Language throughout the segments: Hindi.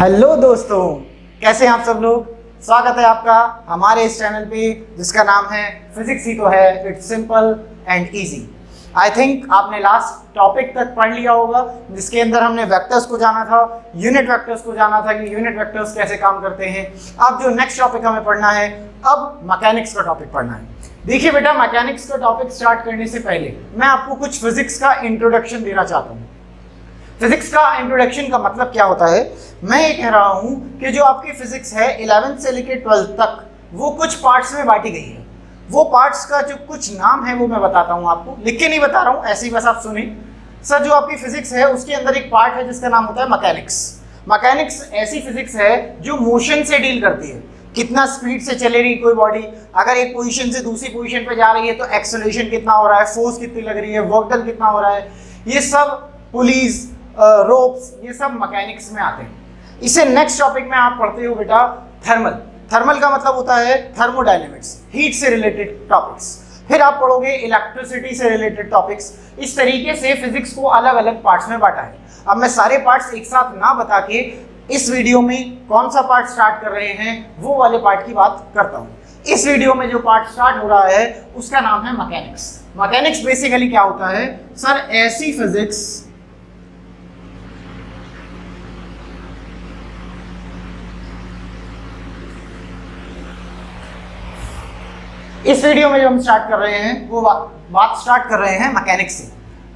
हेलो दोस्तों, कैसे हैं आप सब लोग। स्वागत है आपका हमारे इस चैनल पे जिसका नाम है फिजिक्स ही तो है, it's simple and easy. I think आपने लास्ट टॉपिक तक पढ़ लिया होगा जिसके अंदर हमने वेक्टर्स को जाना था, यूनिट वेक्टर्स को जाना था कि यूनिट वेक्टर्स कैसे काम करते हैं। अब जो नेक्स्ट टॉपिक हमें पढ़ना है, अब मैकेनिक्स का टॉपिक पढ़ना है। देखिए बेटा, मैकेनिक्स का टॉपिक स्टार्ट करने से पहले मैं आपको कुछ फिजिक्स का इंट्रोडक्शन देना चाहता हूँ। फिजिक्स का इंट्रोडक्शन का मतलब क्या होता है, मैं ये कह रहा हूं कि जो आपकी फिजिक्स है 11th से लेकर 12th तक वो कुछ पार्ट्स में बांटी गई है। वो पार्ट्स का जो कुछ नाम है वो मैं बताता हूं आपको, लिख के नहीं बता रहा हूं, ऐसे ही बस आप सुनिए। सर, जो आपकी फिजिक्स है उसके अंदर एक पार्ट है जिसका नाम होता है मैकेनिक्स। मैकेनिक्स ऐसी फिजिक्स है जो मोशन से डील करती है। कितना स्पीड से चले रही कोई बॉडी, अगर एक पोजीशन से दूसरी पोजीशन पे जा रही है तो एक्सेलरेशन कितना हो रहा है, फोर्स कितनी लग रही है, वर्क डन कितना हो रहा है, ये सब पुलीज रोप्स ये सब मैकेनिक्स में आते हैं। इसे नेक्स्ट टॉपिक में आप पढ़ते हो बेटा थर्मल। थर्मल का मतलब होता है थर्मोडायनेमिक्स, हीट से रिलेटेड टॉपिक्स। फिर आप पढ़ोगे इलेक्ट्रिसिटी से रिलेटेड टॉपिक्स। इस तरीके से फिजिक्स को अलग अलग पार्ट्स में बांटा है। अब मैं सारे पार्ट्स एक साथ ना बता के इस वीडियो में कौन सा पार्ट स्टार्ट कर रहे हैं वो वाले पार्ट की बात करता हूँ। इस वीडियो में जो पार्ट स्टार्ट हो रहा है उसका नाम है मैकेनिक्स। मैकेनिक्स बेसिकली क्या होता है सर, ऐसी फिजिक्स इस वीडियो में जो हम स्टार्ट कर रहे हैं वो बात स्टार्ट कर रहे हैं मैकेनिक्स से।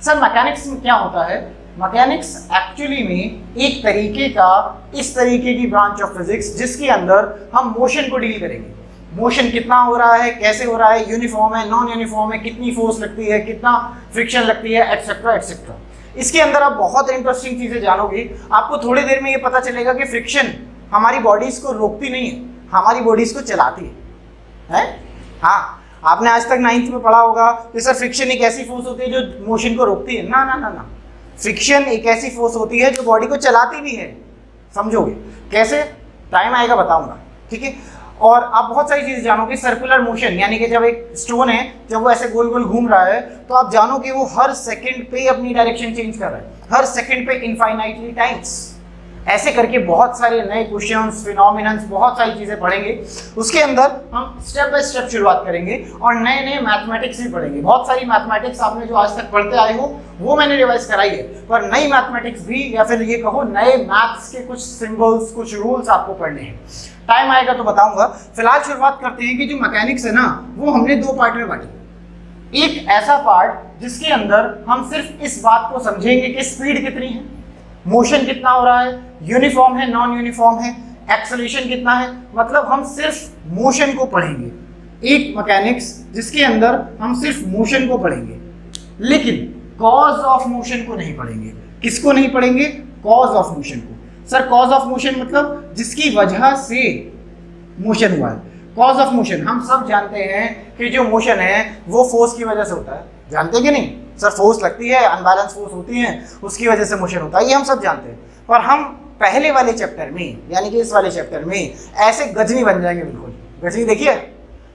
सर, मैकेनिक्स में क्या होता है, मैकेनिक्स एक्चुअली में एक तरीके का इस तरीके की ब्रांच ऑफ फिजिक्स जिसके अंदर हम मोशन को डील करेंगे। मोशन कितना हो रहा है, कैसे हो रहा है, यूनिफॉर्म है, नॉन यूनिफॉर्म है, कितनी फोर्स लगती है, कितना फ्रिक्शन लगती है, एटसेट्रा एटसेट्रा। इसके अंदर आप बहुत इंटरेस्टिंग चीजें जानोगे। आपको थोड़ी देर में ये पता चलेगा कि फ्रिक्शन हमारी बॉडीज को रोकती नहीं है, हमारी बॉडीज को चलाती है? हाँ, आपने आज तक 9th में पढ़ा होगा कि सर फ्रिक्शन एक ऐसी फोर्स होती है जो मोशन को रोकती है। ना ना ना ना, फ्रिक्शन एक ऐसी फोर्स होती है जो बॉडी को चलाती भी है। समझोगे कैसे, टाइम आएगा बताऊंगा, ठीक है। और आप बहुत सारी चीजें जानोगे। सर्कुलर मोशन यानी कि जब एक स्टोन है, जब वो ऐसे गोल गोल घूम रहा है तो आप जानो कि वो हर सेकंड पे अपनी डायरेक्शन चेंज कर रहा है, हर सेकंड पे इनफाइनाइटली टाइम्स। ऐसे करके बहुत सारे नए क्वेश्चंस, फिनोमिनन्स, बहुत सारी चीजें पढ़ेंगे। उसके अंदर हम स्टेप बाय स्टेप शुरुआत करेंगे और नए नए मैथमेटिक्स भी पढ़ेंगे। बहुत सारी मैथमेटिक्स आपने जो आज तक पढ़ते आए हो वो मैंने रिवाइज कराई है, पर नई मैथमेटिक्स भी, या फिर ये कहो नए मैथ्स के कुछ सिंबल्स, कुछ रूल्स आपको पढ़ने हैं। टाइम आएगा तो बताऊंगा। फिलहाल शुरुआत करते हैं कि जो मैकेनिक्स है ना वो हमने दो पार्ट में बांटी। एक ऐसा पार्ट जिसके अंदर हम सिर्फ इस बात को समझेंगे कि स्पीड कितनी है, मोशन कितना हो रहा है, यूनिफॉर्म है, नॉन यूनिफॉर्म है, एक्सेलरेशन कितना है, मतलब हम सिर्फ मोशन को पढ़ेंगे। एक मैकेनिक्स जिसके अंदर हम सिर्फ मोशन को पढ़ेंगे, लेकिन कॉज ऑफ मोशन को नहीं पढ़ेंगे। किसको नहीं पढ़ेंगे? कॉज ऑफ मोशन को। सर, कॉज ऑफ मोशन मतलब जिसकी वजह से मोशन हुआ है। कॉज ऑफ मोशन हम सब जानते हैं कि जो मोशन है वो फोर्स की वजह से होता है। जानते कि नहीं सर, फोर्स लगती है, अनबैलेंस फोर्स होती है, उसकी वजह से मोशन होता है, ये हम सब जानते हैं। पर हम पहले वाले चैप्टर में यानी कि इस वाले चैप्टर में ऐसे गजनी बन जाएंगे। बिल्कुल गजनी देखिए,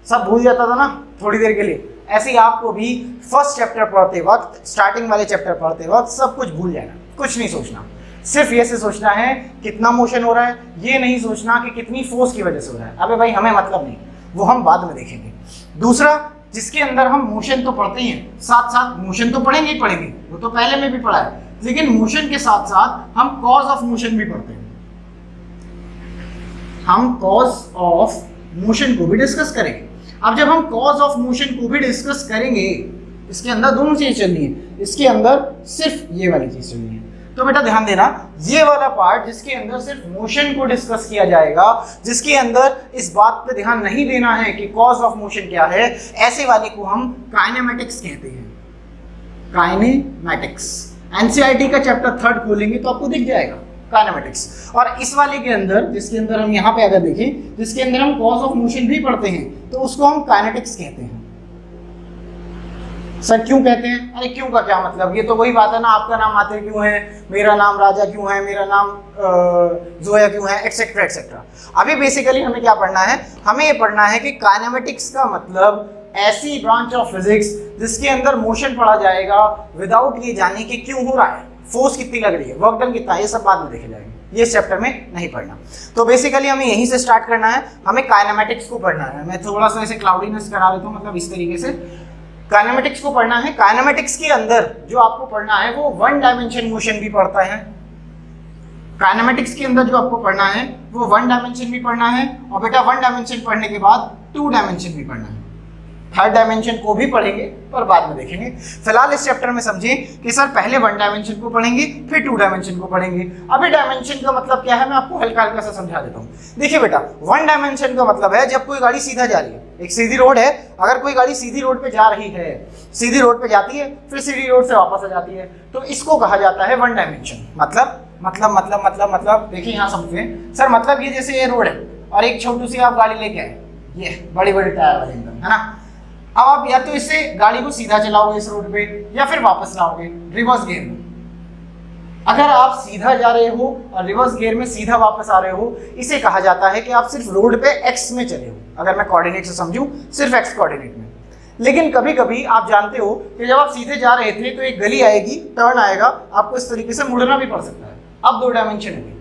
सब भूल जाता था ना थोड़ी देर के लिए, ऐसे ही आपको भी फर्स्ट चैप्टर पढ़ते वक्त, स्टार्टिंग वाले चैप्टर पढ़ते वक्त सब कुछ भूल जाएगा। कुछ नहीं सोचना, सिर्फ ये से सोचना है कितना मोशन हो रहा है, ये नहीं सोचना कि कितनी फोर्स की वजह से हो रहा है। अबे भाई, हमें मतलब नहीं, वो हम बाद में देखेंगे। दूसरा, जिसके अंदर हम मोशन तो पढ़ते हैं, साथ साथ मोशन तो पढ़ेंगे ही पढ़ेंगे, वो तो पहले में भी पढ़ा है, लेकिन मोशन के साथ साथ हम कॉज ऑफ मोशन भी पढ़ते हैं। हम कॉज ऑफ मोशन को भी डिस्कस करेंगे। अब जब हम कॉज ऑफ मोशन को भी डिस्कस करेंगे, इसके अंदर दोनों चीज चलनी है, इसके अंदर सिर्फ ये वाली चीज चलनी है। तो बेटा ध्यान देना, ये वाला पार्ट जिसके अंदर सिर्फ मोशन को डिस्कस किया जाएगा, जिसके अंदर इस बात पे ध्यान नहीं देना है कि कॉज ऑफ मोशन क्या है, ऐसे वाले को हम काइनेमेटिक्स कहते हैं। काइनेमेटिक्स, एनसीईआरटी का चैप्टर 3 खोलेंगे तो आपको दिख जाएगा काइनेमेटिक्स। और इस वाले के अंदर, जिसके अंदर हम यहाँ पे अगर देखें, जिसके अंदर हम कॉज ऑफ मोशन भी पढ़ते हैं, तो उसको हम काइनेटिक्स कहते हैं। सर क्यों कहते हैं? अरे क्यों का क्या मतलब, ये तो वही बात है ना, आपका नाम आतिफ क्यों है, मेरा नाम राजा क्यों है, मेरा नाम जोया क्यों है, एक्सेट्रा एक्सेट्रा। अभी बेसिकली हमें क्या पढ़ना है, हमें ये पढ़ना है कि काइनेमेटिक्स का मतलब ऐसी ब्रांच ऑफ फिजिक्स जिसके अंदर मोशन पढ़ा जाएगा विदाउट ये जाने कि क्यों हो रहा है, फोर्स कितनी लग रही है, वर्क डन कितना है, ये सब बाद में देखे जाएंगे। ये इस चैप्टर में नहीं पढ़ना। तो बेसिकली हमें यहीं से स्टार्ट करना है, हमें काइनेमेटिक्स को पढ़ना है। मैं थोड़ा सा ऐसे क्लाउडीनेस करा देता हूँ, मतलब इस तरीके से काइनेमेटिक्स को पढ़ना है। काइनेमेटिक्स के अंदर जो आपको पढ़ना है वो वन डायमेंशन मोशन भी पढ़ता है। काइनेमेटिक्स के अंदर जो आपको पढ़ना है वो वन डायमेंशन भी पढ़ना है, और बेटा वन डायमेंशन पढ़ने के बाद टू डायमेंशन भी पढ़ना है। थर्ड डायमेंशन को भी पढ़ेंगे पर बाद में देखेंगे। फिलहाल इस चैप्टर में समझें कि सर पहले वन डायमेंशन को पढ़ेंगे फिर टू डायमेंशन को पढ़ेंगे। अभी डायमेंशन का मतलब क्या है मैं आपको हल्का हल्का सा समझा देता हूँ। देखिए बेटा, वन डायमेंशन का मतलब है जब कोई गाड़ी सीधा जा रही है, एक सीधी रोड है, अगर कोई गाड़ी सीधी रोड पे जा रही है, सीधी रोड पे जाती है फिर सीधी रोड से वापस आ जाती है, तो इसको कहा जाता है वन डायमेंशन। मतलब देखिए यहाँ समझें सर, मतलब ये जैसे ये रोड है और एक छोटी सी आप गाड़ी लेके आए, ये बड़ी बड़ी टायर वाली एकदम, है ना। अब आप या तो इससे गाड़ी को सीधा चलाओगे इस रोड पे या फिर वापस लाओगे रिवर्स गियर में। अगर आप सीधा जा रहे हो और रिवर्स गियर में सीधा वापस आ रहे हो, इसे कहा जाता है कि आप सिर्फ रोड पे एक्स में चले हो। अगर मैं कोऑर्डिनेट से समझूं, सिर्फ एक्स कोऑर्डिनेट में। लेकिन कभी कभी आप जानते हो कि जब आप सीधे जा रहे थे तो एक गली आएगी, टर्न आएगा, आपको इस तरीके से मुड़ना भी पड़ सकता है। अब दो डायमेंशन है,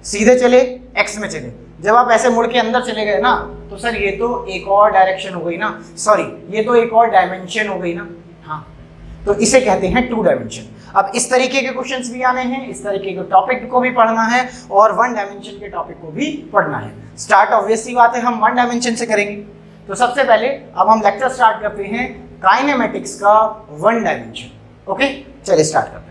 सीधे चले एक्स में चले, जब आप ऐसे मुड़ के अंदर चले गए ना तो सर ये तो एक और डायरेक्शन हो गई ना, सॉरी ये तो एक और डायमेंशन हो गई ना। हाँ, तो इसे कहते हैं टू डायमेंशन। अब इस तरीके के क्वेश्चंस भी आने हैं, इस तरीके के टॉपिक को भी पढ़ना है और वन डायमेंशन के टॉपिक को भी पढ़ना है। स्टार्ट ऑब्वियस सी बात है हम वन डायमेंशन से करेंगे। तो सबसे पहले अब हम लेक्चर स्टार्ट करते हैं काइनेमेटिक्स का वन डायमेंशन। ओके, चलिए स्टार्ट करते हैं।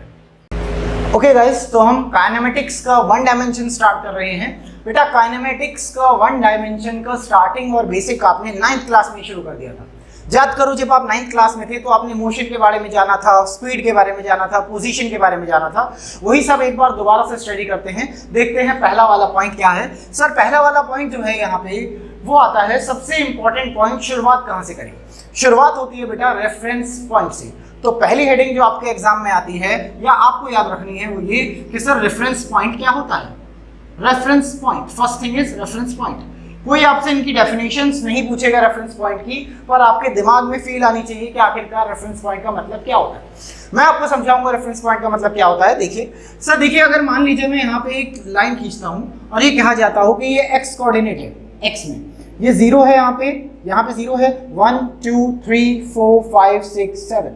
ओके गाइस, तो हम काइनेमेटिक्स का वन डायमेंशन स्टार्ट कर रहे हैं। बेटा काइनेमेटिक्स का वन डायमेंशन का स्टार्टिंग और बेसिक आपने 9th क्लास में शुरू कर दिया था। याद करो, जब आप 9th क्लास में थे तो आपने मोशन के बारे में जाना था, स्पीड के बारे में जाना था, पोजीशन के बारे में जाना था। वही सब एक बार दोबारा से स्टडी करते हैं। देखते हैं पहला वाला पॉइंट क्या है। सर पहला वाला पॉइंट जो है यहाँ पे वो आता है सबसे इंपॉर्टेंट पॉइंट, शुरुआत कहाँ से करें। शुरुआत होती है बेटा रेफरेंस पॉइंट से। तो पहली हेडिंग जो आपके एग्जाम में आती है या आपको याद रखनी है वो ये कि सर रेफरेंस पॉइंट क्या होता है। Reference point, first thing is reference point. कोई आपसे इनकी डेफिनेशंस नहीं पूछेगा रेफरेंस पॉइंट की, पर आपके दिमाग में फील आनी चाहिए कि आखिरकार रेफरेंस पॉइंट का मतलब क्या होता है। मैं आपको समझाऊंगा रेफरेंस पॉइंट का मतलब क्या होता है। देखिए सर, देखिए अगर मान लीजिए मैं यहाँ पे एक लाइन खींचता हूँ और ये कहा जाता हो कि ये एक्स कोऑर्डिनेट है, एक्स में ये 0 है, यहाँ पे 0 है, 1 2 3 4 5 6 7।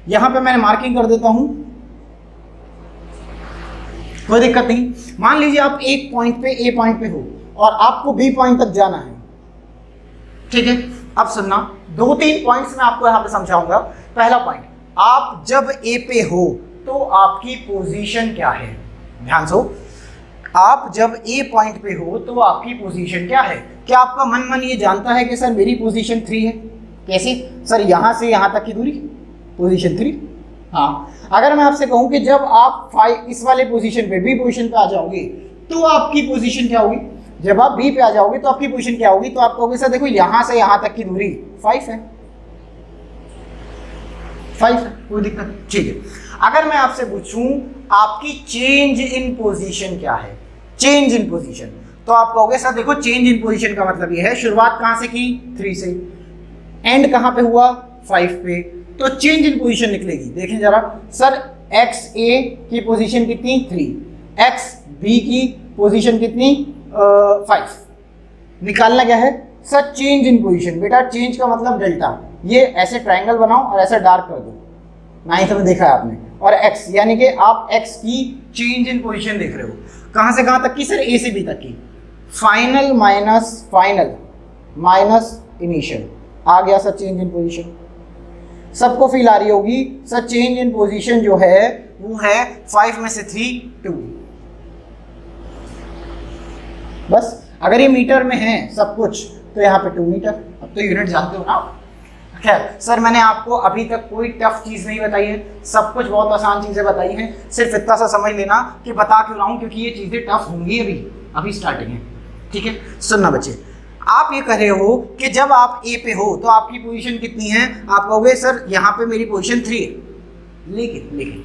यहाँ पे मैं मार्किंग कर देता हूँ, कोई दिक्कत नहीं। मान लीजिए आप एक पॉइंट पे ए पॉइंट पे हो और आपको बी पॉइंट तक जाना है, ठीक है। अब सुनना, 2-3 पॉइंट्स मैं आपको यहाँ पे समझाऊंगा। पहला पॉइंट, आप जब ए पे हो तो आपकी पोजीशन क्या है। ध्यान से, आप जब ए पॉइंट पे हो तो आपकी पोजीशन क्या है। क्या आपका मन ये जानता है कि सर मेरी पोजीशन 3 है। कैसे सर, यहाँ से यहाँ तक की दूरी पोजीशन 3। हाँ, अगर मैं आपसे कहूँ कि जब आप 5 इस वाले पोजीशन पे बी पोजीशन पे आ जाओगे तो आपकी पोजीशन क्या होगी। जब आप बी पे आ जाओगे तो आपकी पोजीशन क्या होगी। तो आप कहोगे सर देखो यहाँ से यहाँ तक की दूरी 5 है, 5 है, कोई दिक्कत नहीं, ठीक है। अगर मैं आपसे पूछूं आपकी चेंज इन पोजीशन क्या है, चेंज इन पोजीशन, तो आप कहोगे सर देखो चेंज इन पोजीशन का मतलब ये है शुरुआत कहाँ से की 3 से, एंड कहाँ पे हुआ 5 पे, तो चेंज इन पोजीशन निकलेगी। देखें जरा सर, एक्स ए की पोजीशन कितनी 3, एक्स बी की पोजीशन कितनी 5। निकालना क्या है सर, चेंज इन पोजीशन। बेटा चेंज का मतलब डेल्टा, ये ऐसे ट्रायंगल बनाओ और ऐसे डार्क कर दो, 9th में देखा है आपने, और एक्स यानी कि आप एक्स की चेंज इन पोजीशन देख रहे हो। कहाँ से कहाँ तक की सर, ए से बी तक की। फाइनल माइनस इनिशियल आ गया सर चेंज इन पोजीशन। सबको फील आ रही होगी सर, चेंज इन पोजीशन जो है वो है 5 में से 3 2। बस अगर ये मीटर में है सब कुछ तो यहाँ पे 2 मीटर। अब तो यूनिट जानते हो ना। खैर सर, मैंने आपको अभी तक कोई टफ चीज़ नहीं बताई है, सब कुछ बहुत आसान चीज़ें बताई हैं। सिर्फ इतना सा समझ लेना कि बता क्यों रहा हूँ, क्योंकि ये चीज़ें टफ होंगी, अभी स्टार्टिंग है, ठीक है। सुनना बच्चे, आप ये कह रहे हो कि जब आप ए पे हो तो आपकी पोजीशन कितनी है। आप कहोगे सर यहाँ पे मेरी पोजीशन 3 है, लेकिन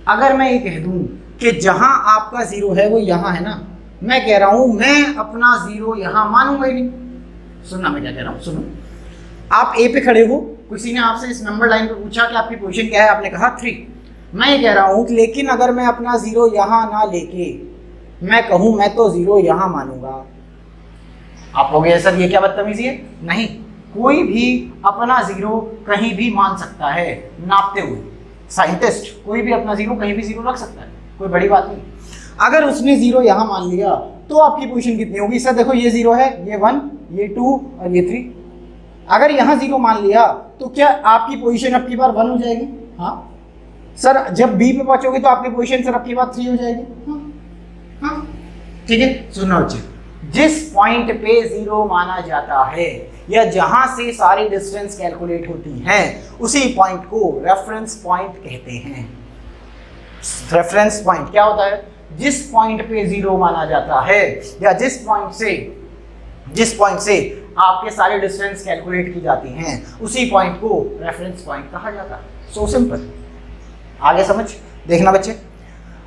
अगर मैं ये कह दूँ कि जहाँ आपका 0 है वो यहाँ है ना, मैं कह रहा हूँ मैं अपना 0 यहाँ मानूंगा ही नहीं। सुनना मैं क्या कह रहा हूँ, सुनो। आप ए पे खड़े हो, किसी ने आपसे इस नंबर लाइन पे पूछा कि आपकी पोजीशन क्या है, आपने कहा 3। मैं ये कह रहा हूँ कि लेकिन अगर मैं अपना 0 यहाँ ना लेके मैं कहूं मैं तो 0 यहां मानूंगा। आप लोग सर ये क्या बदतमीजी है? नहीं, कोई भी अपना 0 कहीं भी मान सकता है नापते हुए। साइंटिस्ट कोई भी अपना 0 कहीं भी 0 रख सकता है, कोई बड़ी बात नहीं। अगर उसने 0 यहां मान लिया तो आपकी पोजीशन कितनी होगी? सर देखो ये 0 है, ये 1, ये 2 और ये 3। अगर यहां 0 मान लिया तो क्या आपकी पोजीशन अब की बार 1 हो जाएगी? हाँ सर। जब बी पे पहुंचोगे तो आपकी पोजीशन सर अब की बार 3 हो जाएगी। हाँ ठीक है। सुनो बच्चे, जिस पॉइंट पे 0 माना जाता है या जहां से सारी डिस्टेंस कैलकुलेट होती हैं उसी पॉइंट को रेफरेंस पॉइंट कहते हैं। रेफरेंस पॉइंट क्या होता है? जिस पॉइंट पे 0 माना जाता है या जिस पॉइंट से आपके सारे डिस्टेंस कैलकुलेट की जाती हैं उसी पॉइंट को रेफरेंस पॉइंट कहा जाता है। So simple. आगे समझ देखना बच्चे।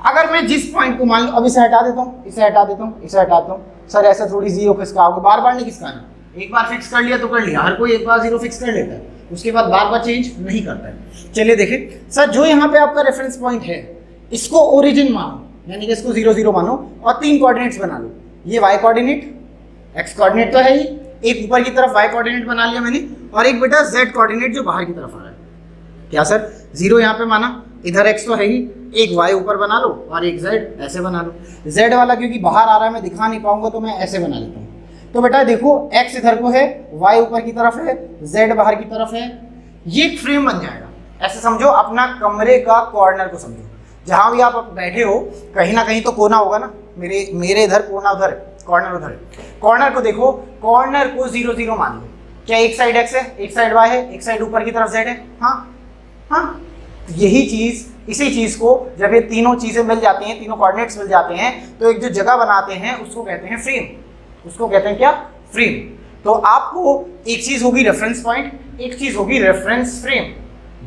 अगर मैं जिस पॉइंट को मान लो, अब इसे हटा देता हूँ, इसे हटा देता हूँ, इसे हटाता हूँ। सर ऐसा थोड़ी 0 खिसकाओगे, बार बार नहीं खिसकाना। एक बार फिक्स कर लिया तो कर लिया, हर कोई एक बार 0 फिक्स कर लेता है, उसके बाद बार बार चेंज नहीं करता है। चलिए देखें सर, जो यहाँ पे आपका रेफरेंस पॉइंट है इसको ओरिजिन मानो, यानी कि इसको 0 0 मानो और 3 कोऑर्डिनेट्स बना लो। ये y कोऑर्डिनेट, x कोऑर्डिनेट तो है ही, एक ऊपर की तरफ y कोऑर्डिनेट बना लिया मैंने, और एक बेटा z कोऑर्डिनेट जो बाहर की तरफ आ रहा है। क्या सर? 0 यहाँ पे माना, इधर x तो है ही, एक y ऊपर बना लो और एक z ऐसे बना लो। z वाला क्योंकि बाहर आ रहा है मैं दिखा नहीं पाऊंगा तो मैं ऐसे बना लेता हूँ। तो बेटा देखो x इधर को है, y ऊपर की तरफ है, z बाहर की तरफ है। ये एक फ्रेम बन जाएगा। ऐसे समझो, अपना कमरे का कॉर्नर को समझो। जहां भी आप बैठे हो कहीं ना कहीं तो कोना होगा ना। मेरे इधर कोना उधर, कॉर्नर उधर। कॉर्नर को देखो, कॉर्नर को 0 0 मान लो। क्या एक साइड x है, एक साइड y है, एक साइड ऊपर की तरफ z है? हाँ। यही चीज, इसी चीज को जब ये तीनों चीजें मिल जाती हैं, तीनों कोऑर्डिनेट्स मिल जाते हैं तो एक जो जगह बनाते हैं उसको कहते हैं फ्रेम। उसको कहते हैं क्या? फ्रेम। तो आपको एक चीज होगी रेफरेंस पॉइंट, एक चीज होगी रेफरेंस फ्रेम।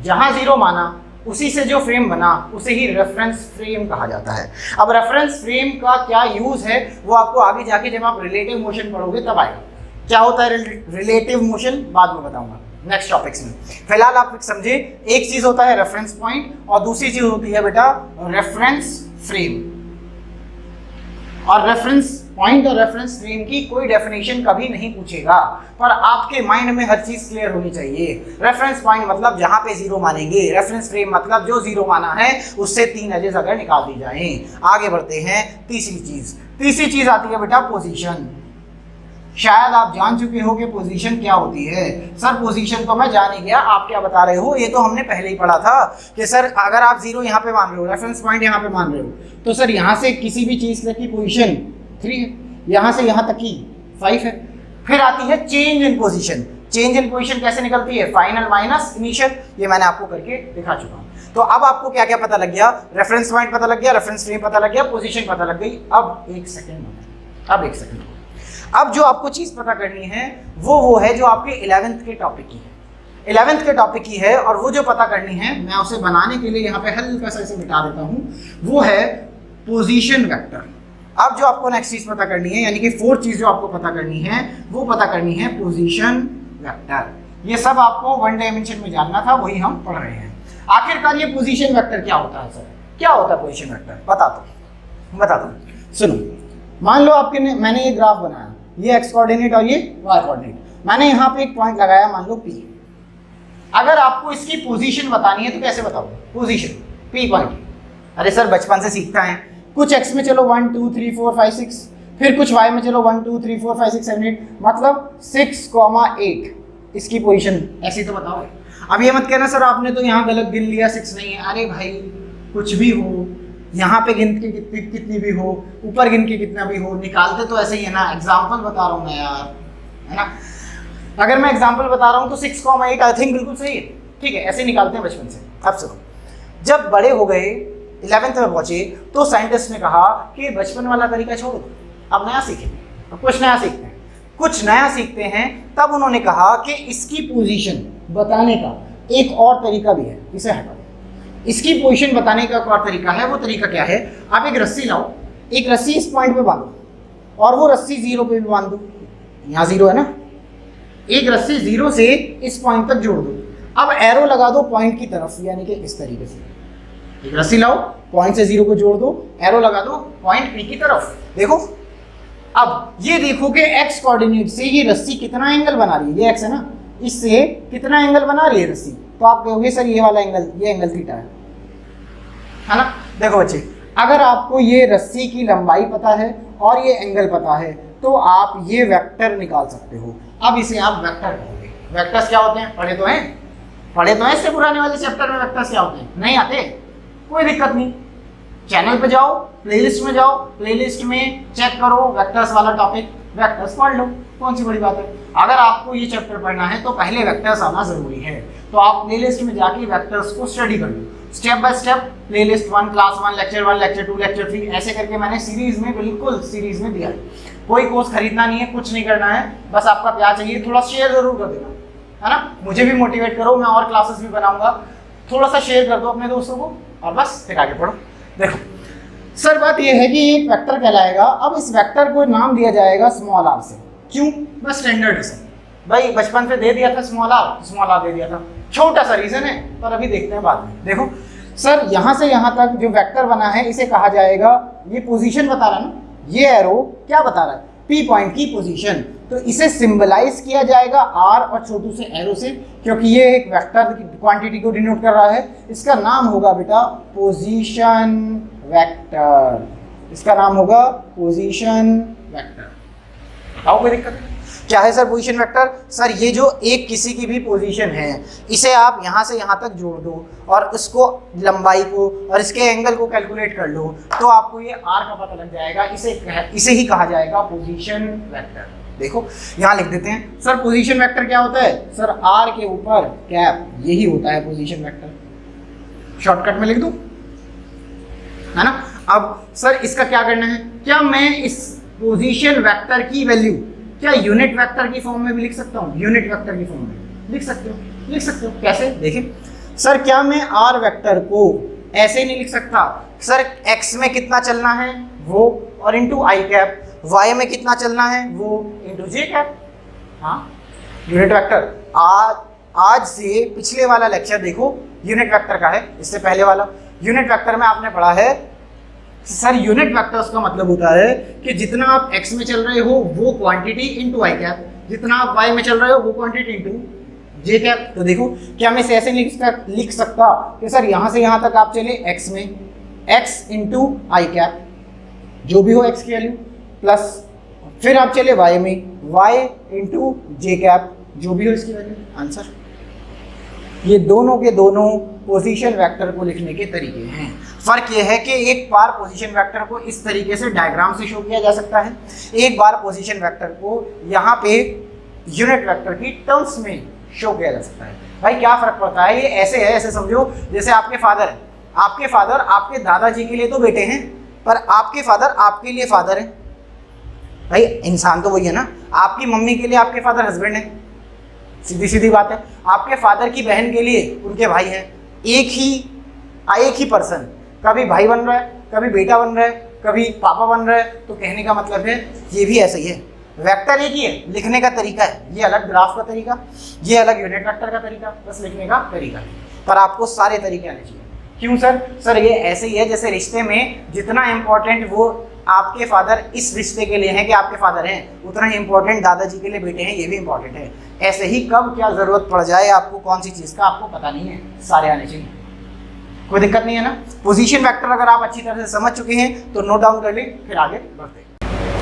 जहां 0 माना उसी से जो फ्रेम बना उसे ही रेफरेंस फ्रेम कहा जाता है। अब रेफरेंस फ्रेम का क्या यूज है वो आपको आगे जाके जब आप रिलेटिव मोशन पढ़ोगे तब आएगा। क्या होता है रिलेटिव मोशन बाद में बताऊंगा नेक्स्ट टॉपिक्स में। फिलहाल आप समझे, एक चीज होता है रेफरेंस पॉइंट और दूसरी चीज होती है बेटा रेफरेंस फ्रेम। और रेफरेंस पॉइंट और रेफरेंस फ्रेम की कोई डेफिनेशन कभी नहीं पूछेगा, पर आपके माइंड में हर चीज क्लियर होनी चाहिए। रेफरेंस पॉइंट मतलब जहां पे 0 मानेंगे, रेफरेंस फ्रेम मतलब जो 0 माना है उससे 3 एजेस अगर निकाल दी जाएं। आगे बढ़ते हैं। तीसरी चीज आती है बेटा पोजीशन। शायद आप जान चुके हो कि पोजीशन क्या होती है। सर पोजीशन तो मैं जान ही गया, आप क्या बता रहे हो, ये तो हमने पहले ही पढ़ा था कि सर अगर आप 0 यहाँ पे मान रहे हो, रेफरेंस पॉइंट यहाँ पे मान रहे हो, तो सर यहाँ से किसी भी चीज तक की पोजीशन 3 है, यहाँ से यहाँ तक की 5 है। फिर आती है change in position. Change in position कैसे निकलती है? Final minus initial. ये मैंने आपको करके दिखा चुका हूँ। तो अब आपको क्या क्या पता लग गया? रेफरेंस पॉइंट पता लग गया, रेफरेंस फ्रेम पता लग गया, पोजीशन पता लग गई। अब एक सेकंड, अब जो आपको चीज पता करनी है वो है जो आपके 11th के टॉपिक की है। 11th के टॉपिक की है और वो जो पता करनी है मैं उसे बनाने के लिए यहाँ पे हल्का सा इसे मिटा देता हूँ, वो है पोजीशन वेक्टर। अब जो आपको नेक्स्ट चीज पता करनी है, यानी कि 4th चीज जो आपको पता करनी है वो पता करनी है पोजीशन वेक्टर। ये सब आपको 1 डायमेंशन में जानना था, वही हम पढ़ रहे हैं। आखिरकार ये पोजीशन वेक्टर क्या होता है? सर क्या होता है पोजीशन वेक्टर? बताता हूँ। सुनो, मान लो मैंने ये ग्राफ बनाया, ये x कोऑर्डिनेट और ये y कोऑर्डिनेट। मैंने यहाँ पे एक पॉइंट लगाया, मान लो P। अगर आपको इसकी पोजीशन बतानी है तो कैसे बताओगे? Position P point. अरे सर बचपन से सीखता है, कुछ x में चलो 1 2 3 4 5 6, फिर कुछ y में चलो 1 2 3 4 5 6 7 8, मतलब 6,8 इसकी पोजीशन ऐसी तो बताओ। अब ये मत कहना सर आपने तो यहाँ गलत गिन लिया, 6 नहीं है। अरे भाई कुछ भी हो, यहाँ पे गिन के कितनी भी हो, ऊपर गिन के कितना भी हो, निकालते तो ऐसे ही है ना। एग्जाम्पल बता रहा हूँ मैं यार, है ना। अगर मैं एग्जाम्पल बता रहा हूँ तो 6,8 आई थिंक बिल्कुल सही है। ठीक है, ऐसे निकालते हैं बचपन से। अब सुनो, जब बड़े हो गए 11th में पहुंचे तो साइंटिस्ट ने कहा कि बचपन वाला तरीका छोड़ो, अब नया सीखेंगे। अब कुछ नया सीखते हैं। तब उन्होंने कहा कि इसकी पोजीशन बताने का एक और तरीका भी है, इसे हटा दो। इसकी पोजीशन बताने का एक और तरीका है। वो तरीका क्या है? आप एक रस्सी लाओ, एक रस्सी इस पॉइंट पे बांधो और वो रस्सी 0 पे भी बांध दो। यहाँ 0 है ना, एक रस्सी 0 से इस पॉइंट तक जोड़ दो। अब एरो लगा दो पॉइंट की तरफ, यानी कि इस तरीके से एक रस्सी लाओ, पॉइंट से 0 को जोड़ दो, एरो लगा दो पॉइंट P की तरफ। देखो अब ये देखो कि x कोऑर्डिनेट से ये रस्सी कितना एंगल बना रही है, ये x है ना, इससे कितना एंगल बना रही है रस्सी, तो आप कहोगे सर ये वाला एंगल, ये एंगल थीटा है ना। देखो बच्चे, अगर आपको ये रस्सी की लंबाई पता है और ये एंगल पता है तो आप ये वेक्टर निकाल सकते हो। अब इसे आप वेक्टर कहोगे। वेक्टर्स क्या होते हैं, पढ़े तो हैं इससे पुराने वाले चैप्टर में वेक्टर्स क्या होते हैं, नहीं आते कोई दिक्कत नहीं, चैनल पे जाओ, प्लेलिस्ट में जाओ, प्लेलिस्ट में चेक करो वेक्टर्स वाला टॉपिक, वेक्टर्स पढ़ लो, कौन सी बड़ी बात है। अगर आपको ये चैप्टर पढ़ना है तो पहले वेक्टर्स आना जरूरी है, तो आप प्लेलिस्ट में जाके वेक्टर्स को स्टडी कर लो step by step. Playlist 1, class 1, lecture 1, lecture 2, lecture 3 ऐसे करके मैंने सीरीज में, बिल्कुल सीरीज में दिया है। कोई कोर्स खरीदना नहीं है, कुछ नहीं करना है, बस आपका प्यार चाहिए, थोड़ा शेयर जरूर कर देना, है ना, मुझे भी मोटिवेट करो, मैं और क्लासेस भी बनाऊंगा, थोड़ा सा शेयर कर दो अपने दोस्तों को और बस फिर आगे पढ़ो। देखो सर बात यह है कि एक वेक्टर कहलाएगा, अब इस वेक्टर को नाम दिया जाएगा स्मॉल आर से। क्यों, बस स्टैंडर्ड है सर, भाई बचपन से दे दिया था स्मॉल आर दे दिया था, छोटा सा रीजन है पर अभी देखते हैं बाद में। देखो सर यहाँ से यहाँ तक जो वेक्टर बना है इसे कहा जाएगा, ये पोजीशन बता रहा है ना, ये एरो क्या बता रहा है, पी पॉइंट की पोजीशन, तो इसे सिंबलाइज किया जाएगा आर और छोटू से एरो से, क्योंकि ये एक वेक्टर की क्वांटिटी को डिनोट कर रहा है। इसका नाम होगा बेटा पोजीशन वेक्टर, इसका नाम होगा पोजीशन वेक्टर। आओ कोई दिक्कत है, क्या है सर पोजीशन वेक्टर, सर ये जो एक किसी की भी पोजीशन है इसे आप यहाँ से यहाँ तक जोड़ दो और उसको लंबाई को और इसके एंगल को कैलकुलेट कर लो तो आपको ये आर का पता लग जाएगा, इसे ही कहा जाएगा पोजीशन वेक्टर। देखो यहाँ लिख देते हैं, सर पोजीशन वेक्टर क्या होता है, सर आर के ऊपर कैप, यही होता है पोजीशन वेक्टर, शॉर्टकट में लिख दूं, है ना। अब सर इसका क्या करना है, क्या मैं इस पोजीशन वेक्टर की वैल्यू क्या यूनिट वेक्टर की फॉर्म में भी लिख सकता हूँ, यूनिट वेक्टर की फॉर्म में लिख सकते हो, कैसे, देखिए सर क्या मैं आर वेक्टर को ऐसे नहीं लिख सकता, सर एक्स में कितना चलना है वो और इंटू आई कैप, वाई में कितना चलना है वो इंटू जे कैप, हाँ यूनिट वेक्टर। आज से पिछले वाला लेक्चर देखो यूनिट वेक्टर का है, इससे पहले वाला यूनिट वेक्टर में आपने पढ़ा है सर यूनिट वेक्टर्स का मतलब होता है कि जितना आप x में चल रहे हो वो क्वांटिटी इनटू आई कैप, जितना आप y में चल रहे हो वो क्वांटिटी इनटू जे कैप। तो देखो क्या मैं इसे ऐसे लिख सकता कि सर यहाँ से यहाँ तक आप चले x में x इंटू आई कैप जो भी हो x की वैल्यू, प्लस फिर आप चले y में y इंटू जे कैप जो भी हो इसकी वैल्यू, आंसर। ये दोनों के दोनों पोजीशन वेक्टर को लिखने के तरीके हैं। फर्क ये है कि एक बार पोजीशन वेक्टर को इस तरीके से डायग्राम से शो किया जा सकता है, एक बार पोजीशन वेक्टर को यहाँ पे यूनिट वेक्टर की टर्म्स में शो किया जा सकता है। भाई क्या फर्क पड़ता है, ये ऐसे है, ऐसे समझो जैसे आपके फादर है, आपके फादर आपके दादाजी के लिए तो बेटे हैं पर आपके फादर आपके लिए फादर है। भाई इंसान तो वही है ना, आपकी मम्मी के लिए आपके फादर हस्बैंड है, सीधी सीधी बात है। आपके फादर की बहन के लिए उनके भाई हैं, एक ही पर्सन कभी भाई बन रहा है, कभी बेटा बन रहा है, कभी पापा बन रहा है, तो कहने का मतलब है ये भी ऐसा ही है। वेक्टर एक ही है, लिखने का तरीका है, ये अलग ग्राफ का तरीका, ये अलग यूनिट वेक्टर का तरीका, बस लिखने का तरीका है, पर आपको सारे तरीके आने चाहिए। क्यों सर, सर ये ऐसे ही है जैसे रिश्ते में जितना इम्पोर्टेंट वो आपके फादर इस रिश्ते के लिए हैं कि आपके फादर हैं, उतना ही इम्पोर्टेंट दादाजी के लिए बेटे हैं, ये भी इम्पोर्टेंट है। ऐसे ही कब क्या जरूरत पड़ जाए आपको कौन सी चीज़ का आपको पता नहीं है, सारे आने चाहिए, कोई दिक्कत नहीं है ना। पोजीशन वेक्टर अगर आप अच्छी तरह से समझ चुके हैं तो नोट डाउन कर लें, फिर आगे बढ़ते हैं।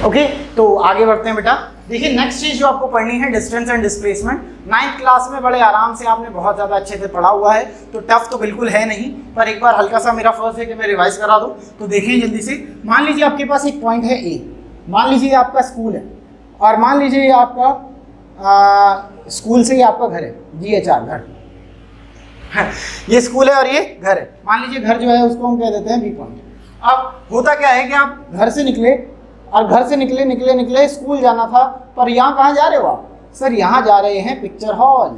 ओके तो आगे बढ़ते हैं बेटा। देखिए नेक्स्ट चीज जो आपको पढ़नी है distance and displacement. 9th class में बड़े आराम से आपने बहुत ज़्यादा अच्छे से पढ़ा हुआ है, तो टफ तो बिल्कुल है नहीं, पर एक बार हल्का सा मेरा फर्ज है कि मैं रिवाइज करा दूं। तो देखिए जल्दी से, मान लीजिए आपके पास एक पॉइंट है ए, मान लीजिए आपका स्कूल है और मान लीजिए आपका स्कूल से ही आपका घर है, GHR घर ये स्कूल है और ये घर है। मान लीजिए घर जो है उसको हम कह देते हैं बी पॉइंट। अब होता क्या है कि आप घर से निकले और घर से निकले स्कूल जाना था, पर यहाँ कहाँ जा रहे हो आप, सर यहाँ जा रहे हैं पिक्चर हॉल।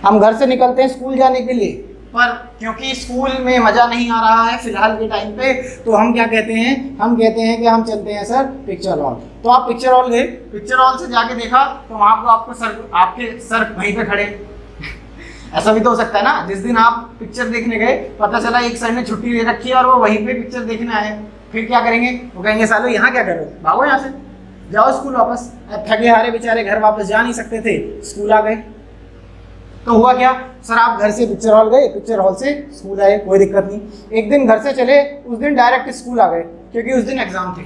हम घर से निकलते हैं स्कूल जाने के लिए, पर क्योंकि स्कूल में मज़ा नहीं आ रहा है फिलहाल के टाइम पे, तो हम क्या कहते हैं, हम कहते हैं कि हम चलते हैं सर पिक्चर हॉल। तो आप पिक्चर हॉल गए, पिक्चर हॉल से जाके देखा तो वहाँ को आपके सर वहीं पे खड़े ऐसा भी तो हो सकता है ना, जिस दिन आप पिक्चर देखने गए पता चला एक सर ने छुट्टी ले रखी है और वो वहीं पे पिक्चर देखने आए, फिर क्या करेंगे? वो कहेंगे सालो यहाँ क्या कर रहे हो, भागो यहाँ से, जाओ स्कूल वापस। थके हारे बेचारे घर वापस जा नहीं सकते थे, स्कूल आ गए। तो हुआ क्या, सर आप घर से पिक्चर हॉल गए, पिक्चर हॉल से स्कूल आए, कोई दिक्कत नहीं। एक दिन घर से चले, उस दिन डायरेक्ट स्कूल आ गए क्योंकि उस दिन एग्जाम थे।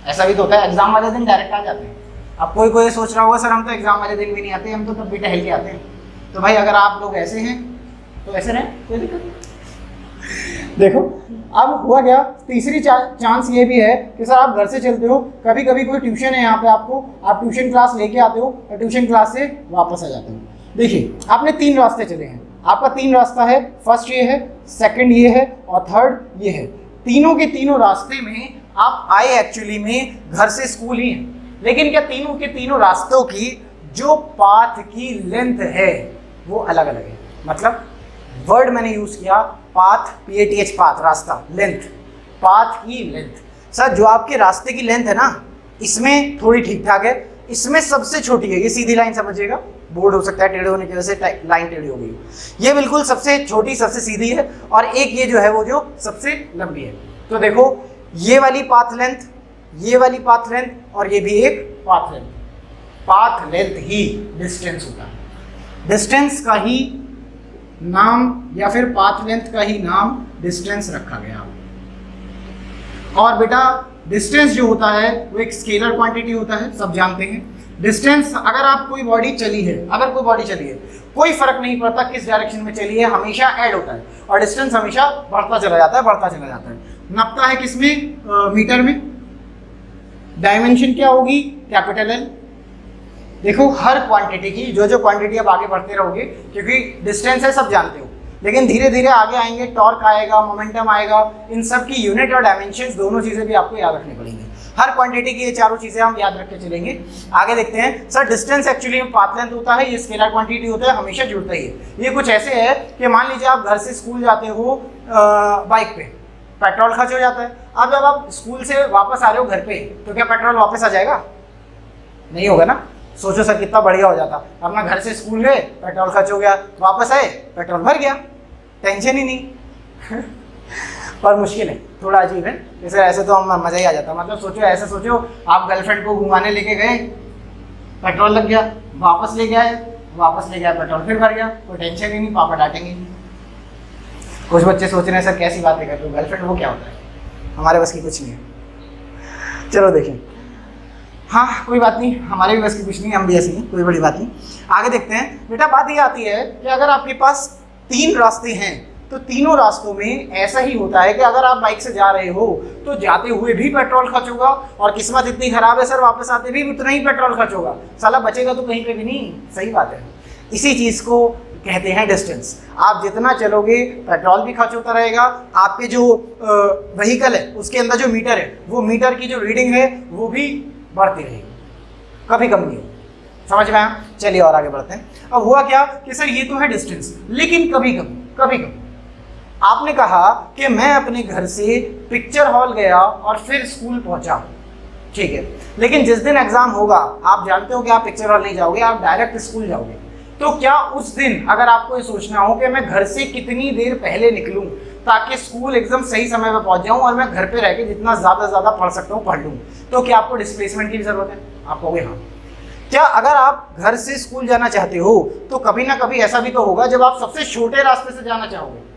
ऐसा भी तो होता है, एग्जाम वाले दिन डायरेक्ट आ जाते हैं। अब कोई कोई सोच रहा होगा सर हम तो एग्जाम वाले दिन भी नहीं आते, हम तो तब भी टहल के आते हैं। तो भाई अगर आप लोग ऐसे हैं तो ऐसे रहें, कोई दिक्कत नहीं। देखो अब हुआ क्या, तीसरी चांस ये भी है कि सर आप घर से चलते हो, कभी कभी कोई ट्यूशन है यहाँ पे आपको, आप ट्यूशन क्लास लेके आते हो और ट्यूशन क्लास से वापस आ जाते हो। देखिए आपने 3 रास्ते चले हैं, आपका 3 रास्ता है, फर्स्ट ये है, सेकंड ये है और थर्ड ये है। तीनों के तीनों रास्ते में आप आए एक्चुअली में घर से स्कूल ही हैं, लेकिन क्या तीनों के तीनों रास्तों की जो पाथ की लेंथ है वो अलग अलग है। मतलब वर्ड मैंने यूज किया पाथ, PATH पाथ, रास्ता, लेंथ, पाथ की लेंथ। सर जो आपके रास्ते की लेंथ है ना, इसमें थोड़ी ठीक ठाक है, इसमें सबसे छोटी है, ये सीधी लाइन समझिएगा, बोर्ड हो सकता है टेढ़े होने की वजह से लाइन टेढ़ी हो गई, ये बिल्कुल सबसे छोटी सबसे सीधी है, और एक ये जो है वो जो सबसे लंबी है। तो देखो ये वाली पाथ लेंथ, ये वाली पाथ लेंथ और ये भी एक पाथ लेंथ, पाथ लेंथ ही डिस्टेंस होता है। डिस्टेंस का ही नाम या फिर पाथ लेंथ का ही नाम डिस्टेंस रखा गया। और बेटा डिस्टेंस जो होता है वो एक स्केलर क्वांटिटी होता है, सब जानते हैं। डिस्टेंस अगर आप कोई बॉडी चली है, अगर कोई बॉडी चली है, कोई फर्क नहीं पड़ता किस डायरेक्शन में चली है, हमेशा ऐड होता है और डिस्टेंस हमेशा बढ़ता चला जाता है, बढ़ता चला जाता है। नापता है किसमें? मीटर में। डायमेंशन क्या होगी? Capital L. देखो हर क्वांटिटी की जो जो क्वांटिटी आप आगे बढ़ते रहोगे, क्योंकि डिस्टेंस है सब जानते हो, लेकिन धीरे धीरे आगे आएंगे, टॉर्क आएगा, मोमेंटम आएगा, इन सब की यूनिट और डायमेंशंस दोनों चीजें भी आपको याद रखनी पड़ेंगी। हर क्वांटिटी की ये चारों चीजें हम याद रख के चलेंगे। आगे देखते हैं। सर डिस्टेंस एक्चुअली में पाथ लेंथ होता है, ये स्केलर क्वांटिटी होता है, हमेशा जुड़ता ही है। ये कुछ ऐसे है कि मान लीजिए आप घर से स्कूल जाते हो बाइक पे, पेट्रोल खर्च हो जाता है। अब जब आप स्कूल से वापस आ रहे हो घर पे, तो क्या पेट्रोल वापस आ जाएगा? नहीं होगा ना। सोचो सर कितना बढ़िया हो जाता, अपना घर से स्कूल गए, पेट्रोल खर्च हो गया, वापस आए पेट्रोल भर गया, टेंशन ही नहीं। पर मुश्किल है, थोड़ा अजीब है। जैसे ऐसे तो हम मज़ा ही आ जाता। मतलब सोचो, ऐसे सोचो आप गर्लफ्रेंड को घुमाने लेके गए, पेट्रोल लग गया, वापस ले गया, पेट्रोल फिर भर गया, कोई टेंशन ही नहीं, पापा डांटेंगे। कुछ बच्चे सोच रहे हैं सर कैसी बातें कर रहे हो, गर्लफ्रेंड वो क्या होता है, हमारे बस की कुछ नहीं है। चलो देखें, हाँ कोई बात नहीं, हमारे भी बस की कुछ नहीं, हम भी ऐसे ही, कोई बड़ी बात नहीं। आगे देखते हैं। बेटा बात ये आती है कि अगर आपके पास 3 रास्ते हैं तो तीनों रास्तों में ऐसा ही होता है कि अगर आप बाइक से जा रहे हो तो जाते हुए भी पेट्रोल खर्च होगा, और किस्मत इतनी खराब है सर वापस आते भी उतना ही पेट्रोल खर्च होगा, साला बचेगा तो कहीं पे भी नहीं। सही बात है, इसी चीज़ को कहते हैं डिस्टेंस। आप जितना चलोगे पेट्रोल भी खर्च होता रहेगा, आपके जो व्हीकल है उसके अंदर जो मीटर है, वो मीटर की जो रीडिंग है वो भी बढ़ती रहेगी, कभी कम नहीं। समझ में आया? चलिए और आगे बढ़ते हैं। अब हुआ क्या कि सर ये तो है डिस्टेंस, लेकिन कभी कभी आपने कहा कि मैं अपने घर से पिक्चर हॉल गया और फिर स्कूल पहुंचा, ठीक है, लेकिन जिस दिन एग्जाम होगा आप जानते हो कि आप पिक्चर हॉल नहीं जाओगे, आप डायरेक्ट स्कूल जाओगे। तो क्या उस दिन अगर आपको ये सोचना हो कि मैं घर से कितनी देर पहले निकलूं ताकि स्कूल एकदम सही समय पर पहुंच जाऊं और मैं घर पे रह के जितना ज़्यादा पढ़ सकता हूं पढ़ लूं, तो क्या आपको डिस्प्लेसमेंट की जरूरत है? आप कहोगे हाँ। क्या अगर आप घर से स्कूल जाना चाहते हो तो कभी ना कभी ऐसा भी तो होगा जब आप सबसे छोटे रास्ते से जाना चाहोगे?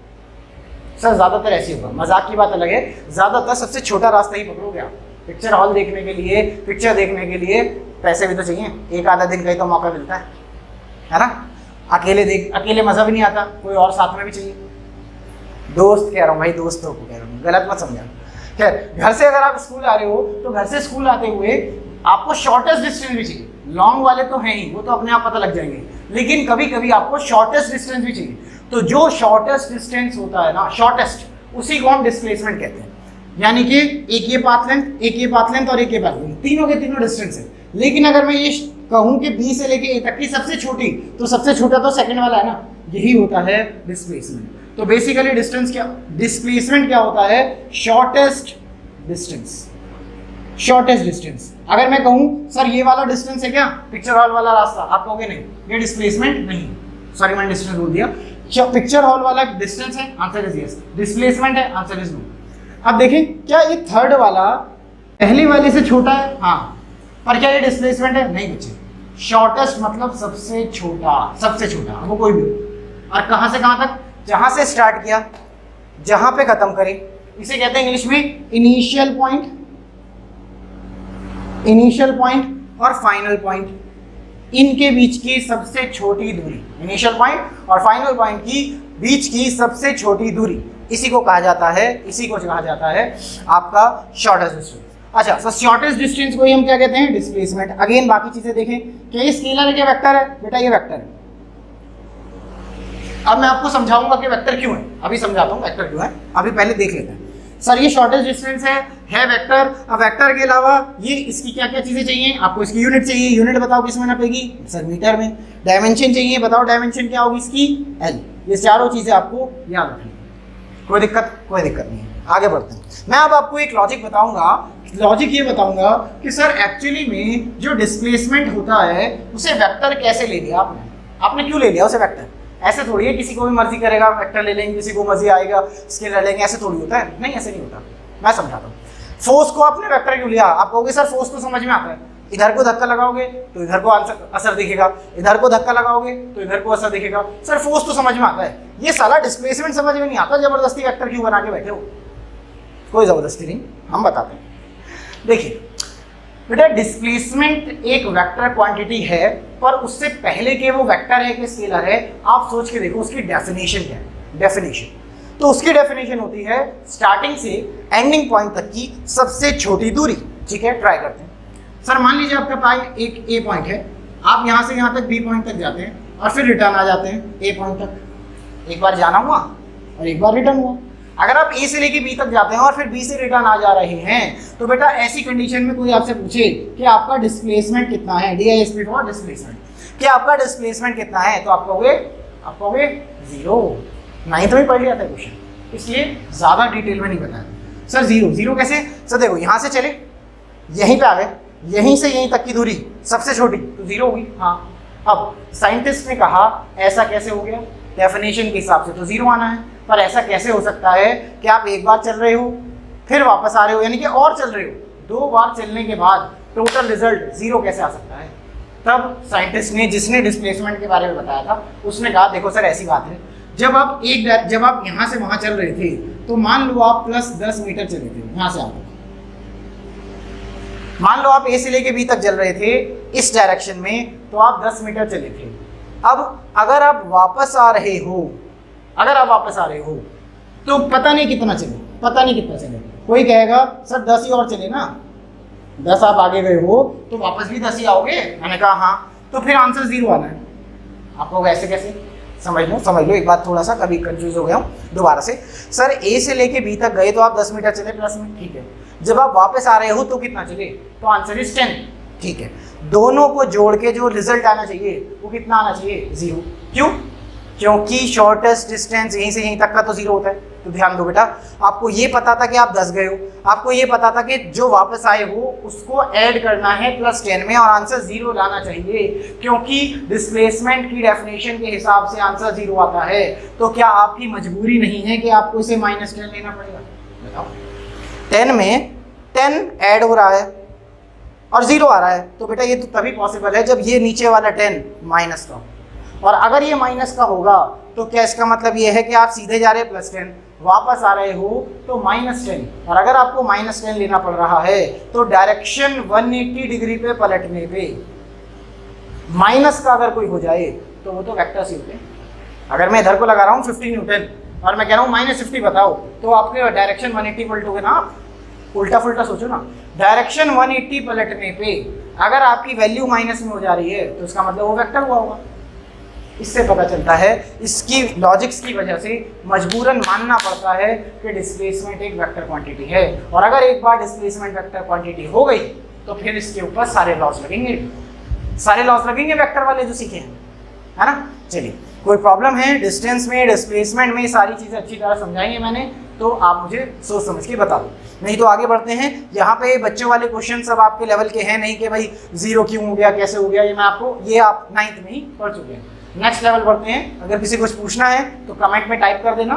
सर ज़्यादातर ऐसे होगा, मजाक की बात अलग है, ज़्यादातर सबसे छोटा रास्ता ही पकड़ोगे आप। पिक्चर हॉल देखने के लिए, पिक्चर देखने के लिए पैसे भी तो चाहिए, एक आधा दिन का ही तो मौका मिलता है ना। अकेले मज़ा भी नहीं आता, कोई और साथ में भी चाहिए। दोस्त कह रहा हूँ भाई, दोस्तों को कह रहा हूँ, गलत मत समझा। खैर, घर से अगर आप स्कूल आ रहे हो तो घर से स्कूल आते हुए आपको शॉर्टेस्ट डिस्टेंस भी चाहिए। लॉन्ग वाले तो हैं ही, वो तो अपने आप पता लग जाएंगे, लेकिन कभी कभी आपको शॉर्टेस्ट डिस्टेंस भी चाहिए। तो जो शॉर्टेस्ट डिस्टेंस होता है ना, शॉर्टेस्ट, उसी को हम डिस्प्लेसमेंट कहते हैं। यानी कि एक ये पाथ लेंथ, एक ये पाथ लेंथ और एक ये पाथ लेंथ, तीनों के तीनों डिस्टेंस है। लेकिन अगर मैं ये कहूँ कि बी से लेके ए तक की सबसे छोटी, तो सबसे छोटा तो सेकंड वाला है ना, यही होता है डिस्प्लेसमेंट। तो बेसिकली डिस्प्लेसमेंट क्या होता है? Shortest distance. Shortest distance. अगर मैं कहूँ सर ये वाला डिस्टेंस है क्या पिक्चर हॉल वाला रास्ता, आप कहोगे नहीं, ये डिस्प्लेसमेंट नहीं, सॉरी मैंने डिस्टेंस बोल दिया, पिक्चर हॉल वाला डिस्टेंस है, आंसर इज यस। डिस्प्लेसमेंट है, आंसर इज नो। अब देखें क्या ये थर्ड वाला पहले वाले से छोटा है, हाँ, पर क्या ये डिस्प्लेसमेंट है? नहीं बच्चे, शॉर्टेस्ट मतलब सबसे छोटा, सबसे छोटा, वो कोई भी। और कहां से कहां तक? जहां से स्टार्ट किया जहां पे खत्म करें, इसे कहते हैं इंग्लिश में इनिशियल पॉइंट, इनिशियल पॉइंट और फाइनल पॉइंट, इनके बीच की सबसे छोटी दूरी, इनिशियल पॉइंट और फाइनल पॉइंट की बीच की सबसे छोटी दूरी, इसी को कहा जाता है, इसी को कहा जाता है आपका शॉर्टेस्ट डिस्टेंस। अच्छा, तो शॉर्टेस्ट डिस्टेंस को ही हम क्या कहते हैं? डिस्प्लेसमेंट। अगेन बाकी चीजें देखें कि ये स्केलर है, क्या वेक्टर है? बेटा ये वेक्टर है। अब मैं आपको समझाऊंगा कि वेक्टर क्यों है, अभी समझाता हूँ वेक्टर क्यों है, अभी पहले देख लेते हैं। सर ये शॉर्टेस्ट डिस्टेंस है वेक्टर। अब वेक्टर के अलावा ये इसकी क्या क्या चीजें चाहिए आपको? इसकी यूनिट चाहिए, यूनिट बताओ किस में नापेगी? सर मीटर में। डायमेंशन चाहिए, बताओ डायमेंशन क्या होगी इसकी? एल। ये चारों चीजें आपको याद रखनी है। कोई दिक्कत नहीं है। आगे बढ़ते हैं। मैं अब आपको एक लॉजिक बताऊंगा, लॉजिक ये बताऊंगा कि सर एक्चुअली में जो डिस्प्लेसमेंट होता है उसे वेक्टर कैसे ले लिया आपने क्यों ले लिया उसे वेक्टर? ऐसे थोड़ी है किसी को भी मर्जी करेगा वेक्टर ले लेंगे, किसी को मर्जी आएगा स्केलर लेंगे, ऐसे थोड़ी होता है। नहीं, ऐसे नहीं होता। मैं समझाता हूँ। फोर्स को आपने वेक्टर क्यों लिया? आप कहोगे सर फोर्स तो समझ में आता है, इधर को धक्का लगाओगे तो इधर को असर दिखेगा, इधर को धक्का लगाओगे तो इधर को असर दिखेगा। सर फोर्स तो समझ में आता है, ये साला डिस्प्लेसमेंट समझ में नहीं आता। जबरदस्ती वेक्टर क्यों बना के बैठे हो? कोई जबरदस्ती नहीं, हम बताते हैं। देखिए बेटा, डिस्प्लेसमेंट एक वेक्टर क्वांटिटी है, पर उससे पहले के वो वेक्टर है कि स्केलर है, आप सोच के देखो उसकी डेफिनेशन क्या है। डेफिनेशन तो उसकी डेफिनेशन होती है स्टार्टिंग से एंडिंग पॉइंट तक की सबसे छोटी दूरी। ठीक है, ट्राई करते हैं। सर मान लीजिए आपका पास एक ए पॉइंट है, आप यहाँ से यहाँ तक बी पॉइंट तक जाते हैं और फिर रिटर्न आ जाते हैं ए पॉइंट तक। एक बार जाना हुआ और एक बार रिटर्न हुआ। अगर आप ए से लेके बी तक जाते हैं और फिर बी से रिटर्न आ जा रहे हैं, तो बेटा ऐसी कंडीशन में कोई आपसे पूछे कि आपका डिस्प्लेसमेंट कितना है, DISP फॉर डिस्प्लेसमेंट, कि आपका डिस्प्लेसमेंट कितना है, तो आप कहोगे 0। नाइन्थ में पढ़ लिया था क्वेश्चन, इसलिए ज्यादा डिटेल में नहीं बताया। सर 0 कैसे? सर देखो यहाँ से चले यहीं पे आ गए, यहीं से यहीं तक की दूरी सबसे छोटी तो 0 होगी। हाँ, अब साइंटिस्ट ने कहा ऐसा कैसे हो गया? डेफिनेशन के हिसाब से तो 0 आना है, पर ऐसा कैसे हो सकता है कि आप एक बार चल रहे हो फिर वापस आ रहे हो, यानी कि और चल रहे हो, 2 बार चलने के बाद टोटल रिजल्ट 0 कैसे आ सकता है? तब साइंटिस्ट ने, जिसने डिस्प्लेसमेंट के बारे में बताया था, उसने कहा देखो सर ऐसी बात है, जब आप यहाँ से वहाँ चल रहे थे तो मान लो आप +10 मीटर चले थे यहाँ से आप, मान लो आप ए से लेके बी तक चल रहे थे इस डायरेक्शन में, तो आप 10 मीटर चले थे। अब अगर आप वापस आ रहे हो तो पता नहीं कितना चले, कोई कहेगा सर 10 ही और चले ना, 10 आप आगे गए हो तो वापस भी 10 ही आओगे। मैंने कहा हाँ, तो फिर आंसर 0 आना है। आपको ऐसे कैसे? समझ लो एक बात, थोड़ा सा कभी कंफ्यूज हो गया हूँ दोबारा से। सर ए से लेके बी तक गए तो आप 10 मीटर चले प्लस में, ठीक है। जब आप वापस आ रहे हो तो कितना चले? तो आंसर इज 10, ठीक है। दोनों को जोड़ के जो रिजल्ट आना चाहिए वो कितना आना चाहिए? 0। क्यों? क्योंकि शॉर्टेस्ट डिस्टेंस यहीं से यहीं तक का तो 0 होता है। तो ध्यान दो बेटा, आपको ये पता था कि आप 10 गए हो, आपको ये पता था कि जो वापस आए हो उसको ऐड करना है +10 में और आंसर 0 लाना चाहिए, क्योंकि डिस्प्लेसमेंट की डेफिनेशन के हिसाब से आंसर 0 आता है। तो क्या आपकी मजबूरी नहीं है कि आपको इसे -10 लेना पड़ेगा? बताओ, 10 में 10 ऐड हो रहा है और 0 आ रहा है, तो बेटा ये तो तभी पॉसिबल है जब ये नीचे वाला 10 माइनस का, और अगर ये माइनस का होगा तो क्या इसका मतलब ये है कि आप सीधे जा रहे हैं +10, वापस आ रहे हो तो -10, और अगर आपको -10 लेना पड़ रहा है तो डायरेक्शन 180 डिग्री पे पलटने पे माइनस का अगर कोई हो जाए तो वो तो वेक्टर्स ही होते हैं। अगर मैं इधर को लगा रहा हूँ 50 न्यूटन और मैं कह रहा हूँ -50 बताओ, तो आपके डायरेक्शन 180 पलटोगे ना, आप उल्टा फुल्टा सोचो ना। डायरेक्शन 180 पलटने पे अगर आपकी वैल्यू माइनस में हो जा रही है तो इसका मतलब वो वेक्टर हुआ होगा। इससे पता चलता है, इसकी लॉजिक्स की वजह से मजबूरन मानना पड़ता है कि डिस्प्लेसमेंट एक वेक्टर क्वांटिटी है, और अगर एक बार डिस्प्लेसमेंट वेक्टर क्वांटिटी हो गई तो फिर इसके ऊपर सारे लॉस लगेंगे वेक्टर वाले जो सीखे हैं, है ना। चलिए, कोई प्रॉब्लम है डिस्टेंस में, डिस्प्लेसमेंट में, सारी चीज़ें अच्छी तरह समझाएंगे मैंने, तो आप मुझे सोच समझ के बता दो। नहीं तो आगे बढ़ते हैं। यहाँ पे बच्चों वाले क्वेश्चन सब आपके लेवल के हैं नहीं कि भाई 0 क्यों हो गया, कैसे हो गया, ये मैं आपको, ये आप 9th में ही पढ़ चुके हैं। नेक्स्ट लेवल बढ़ते हैं। अगर किसी को कुछ पूछना है तो कमेंट में टाइप कर देना,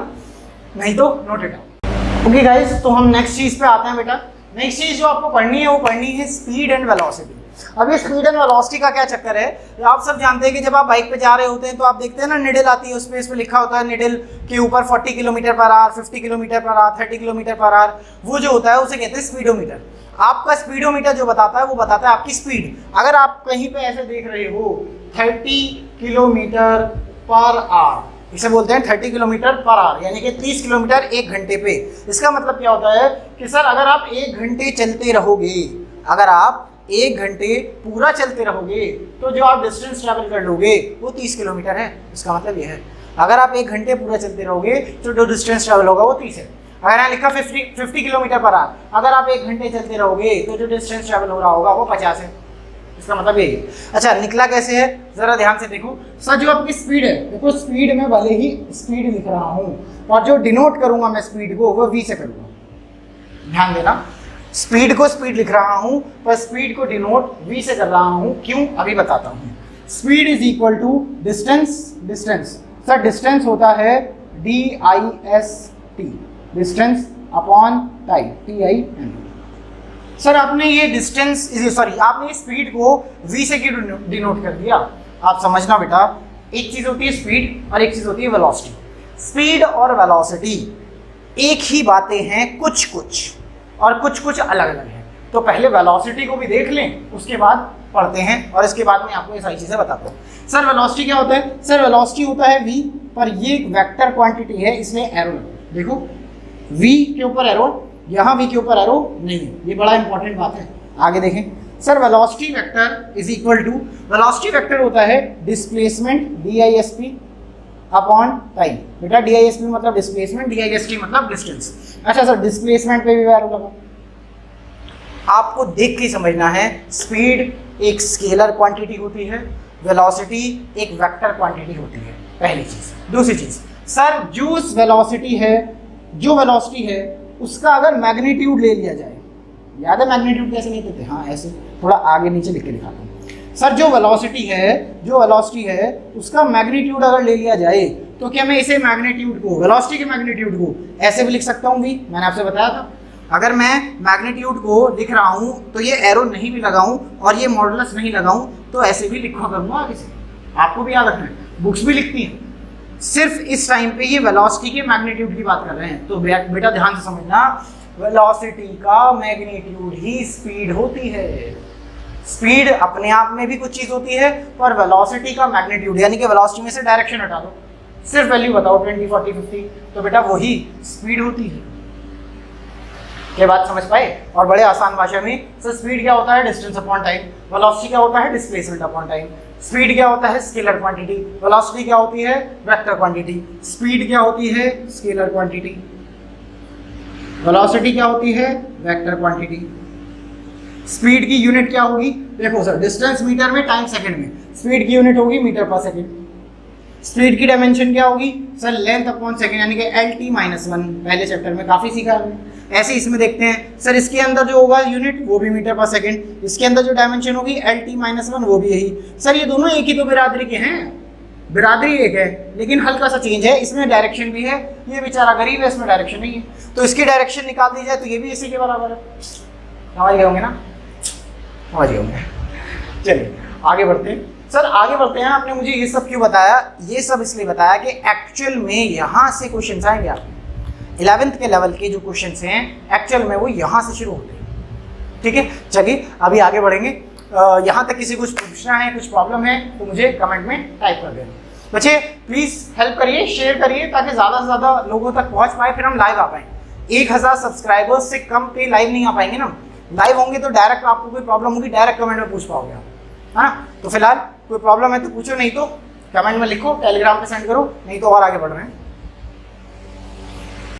नहीं तो note it down. Okay guys, तो हम नेक्स्ट चीज पे आते हैं बेटा। नेक्स्ट चीज जो आपको पढ़नी है वो पढ़नी है स्पीड एंड वेलोसिटी। अब ये स्पीड एंड वेलोसिटी का क्या चक्कर है, आप सब जानते हैं कि जब आप बाइक पे जा रहे होते हैं तो आप देखते हैं ना निडल आती है, उस पे लिखा होता है निडल के ऊपर 40 kilometre per hour, 50 kilometre per hour, 30 kilometre per hour, वो जो होता है उसे कहते हैं स्पीडोमीटर। आपका स्पीडोमीटर जो बताता है वो बताता है आपकी स्पीड। अगर आप कहीं पे ऐसे देख रहे हो 30 किलोमीटर पर आवर, इसे बोलते हैं 30 किलोमीटर पर आवर, यानी कि 30 किलोमीटर एक घंटे पे। इसका मतलब क्या होता है कि सर अगर आप 1 घंटे चलते रहोगे, अगर आप 1 घंटे पूरा चलते रहोगे तो जो आप डिस्टेंस ट्रैवल कर लोगे वो 30 किलोमीटर है। इसका मतलब ये है अगर आप 1 घंटे पूरा चलते रहोगे तो जो डिस्टेंस ट्रैवल होगा वो 30 है। अगर यहाँ लिखा 50 किलोमीटर पर आवर, अगर आप 1 घंटे चलते रहोगे तो जो डिस्टेंस ट्रैवल हो रहा होगा वो 50 है। इसका मतलब यही है। अच्छा, निकला कैसे है जरा ध्यान से देखो। सर जो आपकी स्पीड है, देखो स्पीड में भले ही स्पीड लिख रहा हूँ और जो डिनोट करूंगा मैं स्पीड को वो v से करूंगा। ध्यान देना, स्पीड को स्पीड लिख रहा हूँ पर स्पीड को डिनोट v से कर रहा हूँ। क्यों, अभी बताता हूँ। Speed is equal to distance, distance sir distance होता है DIST, distance upon time, TIM। Sir आपने ये डिस्टेंस आपने स्पीड को v से क्यों डिनोट कर दिया। आप समझना बेटा, एक चीज होती है स्पीड और एक चीज होती है वेलोसिटी। स्पीड और वेलोसिटी एक ही बातें हैं कुछ कुछ, और कुछ कुछ अलग अलग हैं। तो पहले वेलोसिटी को भी देख लें, उसके बाद पढ़ते हैं और इसके बाद मैं आपको ये सारी चीजें बताता हूँ। सर वेलोसिटी क्या होता है, सर वेलोसिटी होता है v, पर ये एक वेक्टर क्वांटिटी है, इसलिए एरो देखो v के ऊपर एरो, यहाँ v के ऊपर एरो नहीं है। ये बड़ा इंपॉर्टेंट बात है, आगे देखें। Sir velocity vector is equal to, velocity vector होता है डिस्प्लेसमेंट DISP अपॉन टाइम। बेटा DISP मतलब डिस्प्लेसमेंट, DIST मतलब डिस्टेंस। अच्छा सर डिस्प्लेसमेंट पे भी एरो लगा, आपको देख के समझना है। स्पीड एक स्केलर क्वांटिटी होती है, वेलोसिटी एक वेक्टर क्वांटिटी होती है, पहली चीज। दूसरी चीज, सर जो वेलोसिटी है, जो वेलोसिटी है उसका अगर मैग्नीट्यूड ले लिया जाए, याद है मैग्नीट्यूड कैसे लेते थे, हाँ ऐसे थोड़ा आगे नीचे लिख के दिखाता हूँ। सर जो वेलोसिटी है, जो वेलोसिटी है उसका मैग्नीट्यूड अगर ले लिया जाए तो क्या मैं इसे मैग्नीट्यूड को, वेलोसिटी के मैग्नीट्यूड को ऐसे भी लिख सकता हूँ भी, मैंने आपसे बताया था। अगर मैं मैग्नीट्यूड को लिख रहा हूँ तो ये एरो नहीं भी लगाऊं और ये मॉडुलस नहीं लगाऊं तो ऐसे भी लिखा करूँगा आगे से। आपको भी याद रखना है, बुक्स भी लिखती हैं। सिर्फ इस टाइम पे ये वेलोसिटी के मैग्नीट्यूड की बात कर रहे हैं, तो बेटा ध्यान से समझना, वेलोसिटी का मैग्नीट्यूड ही स्पीड होती है। स्पीड अपने आप में भी कुछ चीज होती है, पर वेलोसिटी का मैग्नीट्यूड यानी कि वेलोसिटी में से डायरेक्शन हटा दो, सिर्फ वैल्यू बताओ 20, 40, 50, तो बेटा वही स्पीड होती है। ये बात समझ पाए। और बड़े आसान भाषा में, सर स्पीड क्या होता है, डिस्टेंस अपॉन टाइम। वेलोसिटी क्या होता है, डिस्प्लेसमेंट अपॉन टाइम। स्पीड क्या होता है, स्केलर क्वांटिटी। वेलोसिटी क्या होती है, वेक्टर क्वांटिटी। स्पीड क्या होती है, स्केलर क्वांटिटी। वेलोसिटी क्या होती है, वेक्टर क्वांटिटी। स्पीड की यूनिट क्या होगी, देखो सर डिस्टेंस मीटर में, टाइम सेकंड में, स्पीड की यूनिट होगी मीटर पर सेकंड। स्पीड की डायमेंशन क्या होगी, सर लेंथ अपॉन सेकंड यानी कि LT-1, पहले चैप्टर में काफी सीखा हमने। ऐसे इसमें देखते हैं, सर इसके अंदर जो होगा यूनिट वो भी मीटर पर सेकंड, इसके अंदर जो डायमेंशन होगी LT-1 वो भी यही। सर ये दोनों एक ही तो बिरादरी के हैं, बिरादरी एक है लेकिन हल्का सा चेंज है, इसमें डायरेक्शन भी है, ये बेचारा गरीब है इसमें डायरेक्शन नहीं है, तो इसकी डायरेक्शन निकाल दी जाए तो ये भी इसी के बराबर है। समझ गए होंगे ना, समझ गए होंगे। चलिए आगे बढ़ते हैं। सर आगे बढ़ते हैं, आपने मुझे ये सब क्यों बताया, ये सब इसलिए बताया कि एक्चुअल में यहाँ से क्वेश्चन आएंगे आपके 11th के लेवल के जो क्वेश्चंस हैं एक्चुअल में वो यहाँ से शुरू होते हैं। ठीक है, चलिए अभी आगे बढ़ेंगे। यहाँ तक किसी कुछ पूछना है, कुछ प्रॉब्लम है तो मुझे कमेंट में टाइप कर देना। बच्चे प्लीज़ हेल्प करिए, शेयर करिए ताकि ज़्यादा से ज़्यादा लोगों तक पहुँच पाए, फिर हम लाइव आ पाएँ। 1000 सब्सक्राइबर्स से कम पे लाइव नहीं आ पाएंगे ना, लाइव होंगे तो डायरेक्ट आपको कोई प्रॉब्लम होगी डायरेक्ट कमेंट में पूछ पाओगे आप, है ना। तो फिलहाल कोई प्रॉब्लम है तो पूछो, नहीं तो कमेंट में लिखो, टेलीग्राम पे सेंड करो, नहीं तो और आगे बढ़ रहे हैं।